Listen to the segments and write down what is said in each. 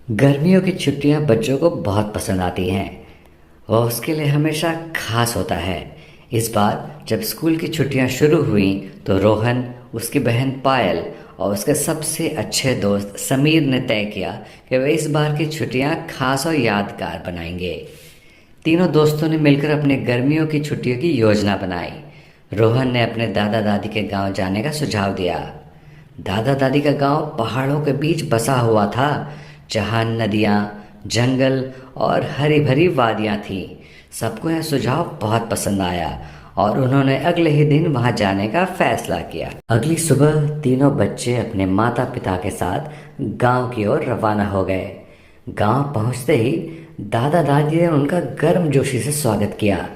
गर्मियों की छुट्टियां बच्चों को बहुत पसंद आती हैं। वह उसके लिए हमेशा खास होता है। इस बार जब स्कूल की छुट्टियां शुरू हुई तो रोहन, उसकी बहन पायल और उसके सबसे अच्छे दोस्त समीर ने तय किया कि वे इस बार की छुट्टियां खास और यादगार बनाएंगे। तीनों दोस्तों ने मिलकर अपने गर्मियों की छुट्टियों की योजना बनाई। रोहन ने अपने दादा दादी के गांव जाने का सुझाव दिया। दादा दादी का गांव पहाड़ों के बीच बसा हुआ था, जहां नदियां, जंगल और हरी भरी वादियां थीं। सबको यह सुझाव बहुत पसंद आया और उन्होंने अगले ही दिन वहां जाने का फैसला किया। अगली सुबह तीनों बच्चे अपने माता पिता के साथ गांव की ओर रवाना हो गए। गांव पहुंचते ही दादा दादी ने उनका गर्मजोशी से स्वागत किया।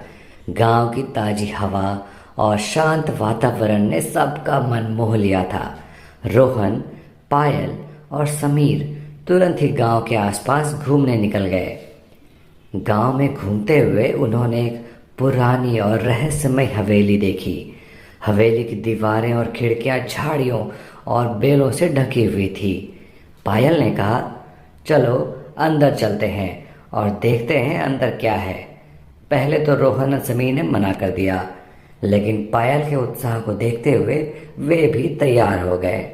गांव की ताजी हवा और शांत वातावरण ने सबका मन मोह लिया था। रोहन, पायल और समीर तुरंत ही गांव के आसपास घूमने निकल गए। गांव में घूमते हुए उन्होंने एक पुरानी और रहस्यमय हवेली देखी। हवेली की दीवारें और खिड़कियां झाड़ियों और बेलों से ढकी हुई थी। पायल ने कहा, चलो अंदर चलते हैं और देखते हैं अंदर क्या है। पहले तो रोहन और समीर ने मना कर दिया, लेकिन पायल के उत्साह को देखते हुए वे भी तैयार हो गए।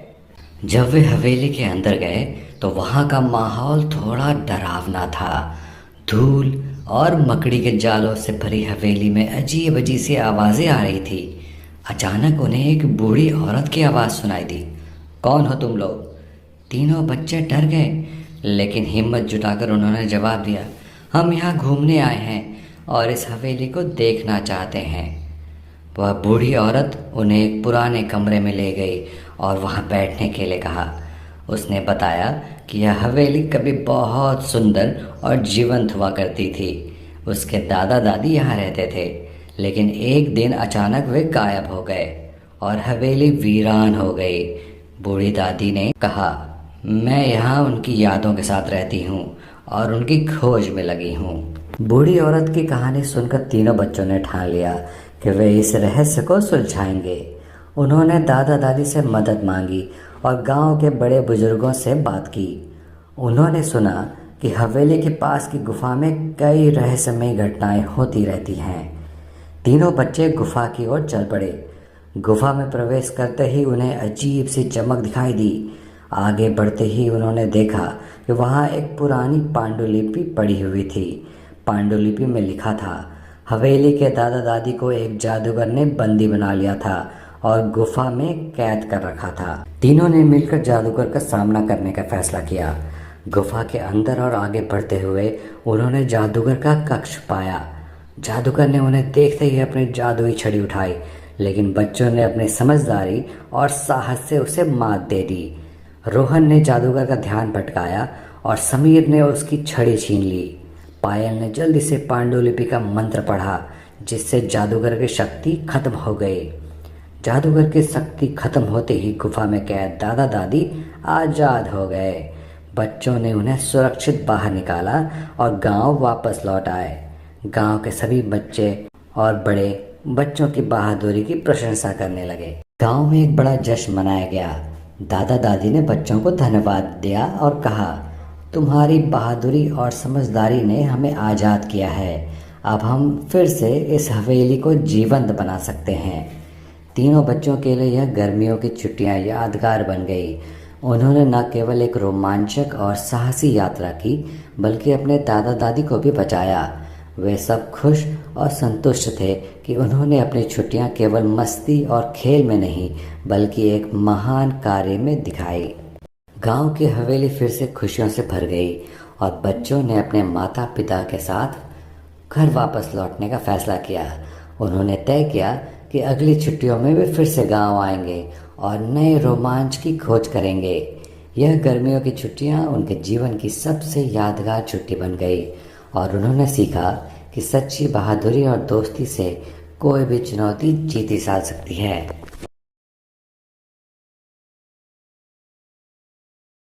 जब वे हवेली के अंदर गए तो वहाँ का माहौल थोड़ा डरावना था। धूल और मकड़ी के जालों से भरी हवेली में अजीब अजीब सी आवाज़ें आ रही थी। अचानक उन्हें एक बूढ़ी औरत की आवाज़ सुनाई दी। कौन हो तुम लोग? तीनों बच्चे डर गए, लेकिन हिम्मत जुटाकर उन्होंने जवाब दिया, हम यहाँ घूमने आए हैं और इस हवेली को देखना चाहते हैं। वह बूढ़ी औरत उन्हें एक पुराने कमरे में ले गई और वहाँ बैठने के लिए कहा। उसने बताया कि यह हवेली कभी बहुत सुंदर और जीवंत हुआ करती थी। उसके दादा दादी यहाँ रहते थे, लेकिन एक दिन अचानक वे गायब हो गए और हवेली वीरान हो गई। बूढ़ी दादी ने कहा, मैं यहाँ उनकी यादों के साथ रहती हूँ और उनकी खोज में लगी हूँ। बूढ़ी औरत की कहानी सुनकर तीनों बच्चों ने ठान लिया कि वे इस रहस्य को सुलझाएंगे। उन्होंने दादा दादी से मदद मांगी और गांव के बड़े बुजुर्गों से बात की। उन्होंने सुना कि हवेली के पास की गुफा में कई रहस्यमय घटनाएं होती रहती हैं। तीनों बच्चे गुफा की ओर चल पड़े। गुफा में प्रवेश करते ही उन्हें अजीब सी चमक दिखाई दी। आगे बढ़ते ही उन्होंने देखा कि वहाँ एक पुरानी पांडुलिपि पड़ी हुई थी। पांडुलिपि में लिखा था, हवेली के दादा दादी को एक जादूगर ने बंदी बना लिया था और गुफा में कैद कर रखा था। तीनों ने मिलकर जादूगर का सामना करने का फैसला किया। गुफा के अंदर और आगे बढ़ते हुए उन्होंने जादूगर का कक्ष पाया। जादूगर ने उन्हें देखते ही अपनी जादुई छड़ी उठाई, लेकिन बच्चों ने अपनी समझदारी और साहस से उसे मात दे दी। रोहन ने जादूगर का ध्यान भटकाया और समीर ने उसकी छड़ी छीन ली। पायल ने जल्दी से पांडुलिपि का मंत्र पढ़ा, जिससे जादूगर की शक्ति खत्म हो गई। जादूगर की शक्ति खत्म होते ही गुफा में कैद दादा दादी आज़ाद हो गए। बच्चों ने उन्हें सुरक्षित बाहर निकाला और गांव वापस लौट आए। गांव के सभी बच्चे और बड़े बच्चों की बहादुरी की प्रशंसा करने लगे। गांव में एक बड़ा जश्न मनाया गया। दादा दादी ने बच्चों को धन्यवाद दिया और कहा, तुम्हारी बहादुरी और समझदारी ने हमें आज़ाद किया है। अब हम फिर से इस हवेली को जीवंत बना सकते हैं। तीनों बच्चों के लिए यह गर्मियों की छुट्टियां यादगार बन गई। उन्होंने न केवल एक रोमांचक और साहसी यात्रा की, बल्कि अपने दादा दादी को भी बचाया। वे सब खुश और संतुष्ट थे कि उन्होंने अपनी छुट्टियां केवल मस्ती और खेल में नहीं, बल्कि एक महान कार्य में दिखाई। गांव की हवेली फिर से खुशियों से भर गई और बच्चों ने अपने माता पिता के साथ घर वापस लौटने का फैसला किया। उन्होंने तय किया कि अगली छुट्टियों में वे फिर से गांव आएंगे और नए रोमांच की खोज करेंगे। यह गर्मियों की छुट्टियां उनके जीवन की सबसे यादगार छुट्टी बन गई और उन्होंने सीखा कि सच्ची बहादुरी और दोस्ती से कोई भी चुनौती जीती जा सकती है।